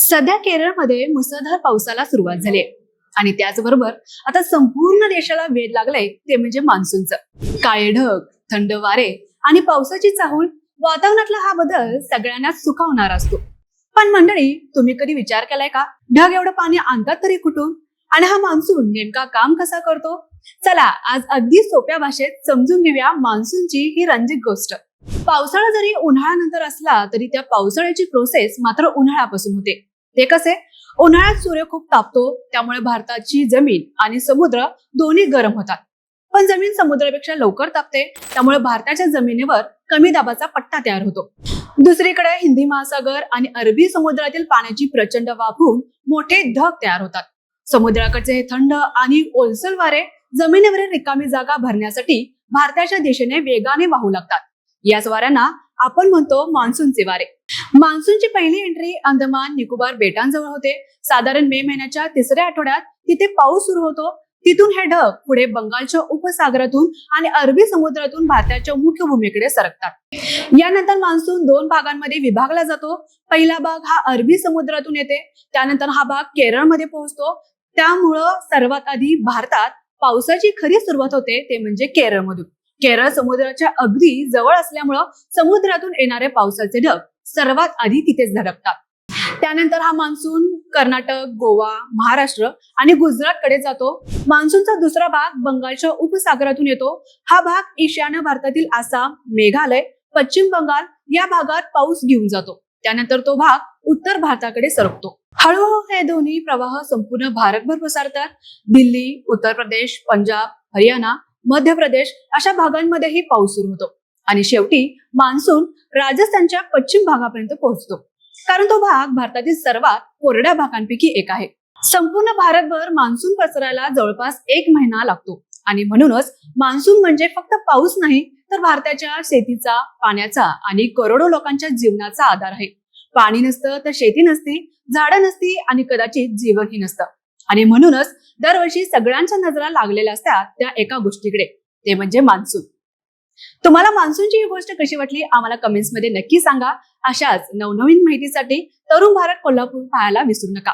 सध्या केरळमध्ये मुसळधार पावसाला सुरुवात झाली आहे आणि त्याचबरोबर आता संपूर्ण देशाला वेध लागलंय ते म्हणजे मान्सूनचं. काळे ढग, थंड वारे आणि पावसाची चाहूल, वातावरणातला हा बदल सगळ्यांनाच सुखावणारा असतो. पण मंडळी, तुम्ही कधी विचार केलाय का, ढग एवढं पाणी आणतात तरी कुठून आणि हा मान्सून नेमका काम कसा करतो? चला आज अगदी सोप्या भाषेत समजून घेऊया मान्सूनची ही रंजक गोष्ट. पावसाळा जरी उन्हाळ्यानंतर असला तरी त्या पावसाळ्याची प्रोसेस मात्र उन्हाळ्यापासून होते. ते कसे? उन्हाळ्यात सूर्य खूप तापतो, त्यामुळे भारताची जमीन आणि समुद्र दोन्ही गरम होतात. पण जमीन समुद्रापेक्षा लवकर तापते, त्यामुळे भारताच्या जमिनीवर कमी दाबाचा पट्टा तयार होतो. दुसरीकडे हिंदी महासागर आणि अरबी समुद्रातील पाण्याची प्रचंड वाफ होऊन मोठे ढग तयार होतात. समुद्राकडचे हे थंड आणि ओलसर वारे जमिनीवरील रिकामी जागा भरण्यासाठी भारताच्या दिशेने वेगाने वाहू लागतात. याच वाऱ्यांना आपण म्हणतो मान्सूनचे वारे. मान्सूनची पहिली एंट्री अंदमान निकोबार बेटांजवळ होते. साधारण मे महिन्याच्या तिसऱ्या आठवड्यात तिथे पाऊस सुरू होतो. तिथून हे ढग पुढे बंगालच्या उपसागरातून आणि अरबी समुद्रातून भारताच्या मुख्य भूमीकडे सरकतात. यानंतर मान्सून दोन भागांमध्ये विभागला जातो. पहिला भाग हा अरबी समुद्रातून येते, त्यानंतर हा भाग केरळमध्ये पोहोचतो. त्यामुळं सर्वात आधी भारतात पावसाची खरी सुरुवात होते ते म्हणजे केरळमधून. केरळ समुद्राच्या अगदी जवळ असल्यामुळं समुद्रातून येणारे पावसाचे ढग सर्वात आधी तिथेच धडकतात. त्यानंतर हा मान्सून कर्नाटक, गोवा, महाराष्ट्र आणि गुजरातकडे जातो. मान्सूनचा दुसरा भाग बंगालच्या उपसागरातून येतो. हा भाग ईशान्य भारतातील आसाम, मेघालय, पश्चिम बंगाल या भागात पाऊस घेऊन जातो. त्यानंतर तो भाग उत्तर भारताकडे सरकतो. हळूहळू हे दोन्ही प्रवाह संपूर्ण भारतभर पसरतात. दिल्ली, उत्तर प्रदेश, पंजाब, हरियाणा, मध्य प्रदेश अशा भागांमध्येही पाऊस सुरू होतो आणि शेवटी मान्सून राजस्थानच्या पश्चिम भागापर्यंत पोहोचतो, कारण तो भाग भारतातील सर्वात कोरड्या भागांपैकी एक आहे. संपूर्ण भारतभर मान्सून पसरायला जवळपास 1 महिना लागतो आणि म्हणूनच मान्सून म्हणजे फक्त पाऊस नाही, तर भारताच्या शेतीचा, पाण्याचा आणि करोडो लोकांच्या जीवनाचा आधार आहे. पाणी नसतं तर शेती नसती, झाडं नसती आणि कदाचित जीवनही नसतं. आणि म्हणूनच दरवर्षी सगळ्यांच्या नजरा लागलेल्या असतात त्या एका गोष्टीकडे, ते म्हणजे मान्सून. तुम्हाला मान्सूनची ही गोष्ट कशी वाटली आम्हाला कमेंट्स मध्ये नक्की सांगा. अशाच नवनवीन माहितीसाठी तरुण भारत कोल्हापूर पाहायला विसरू नका.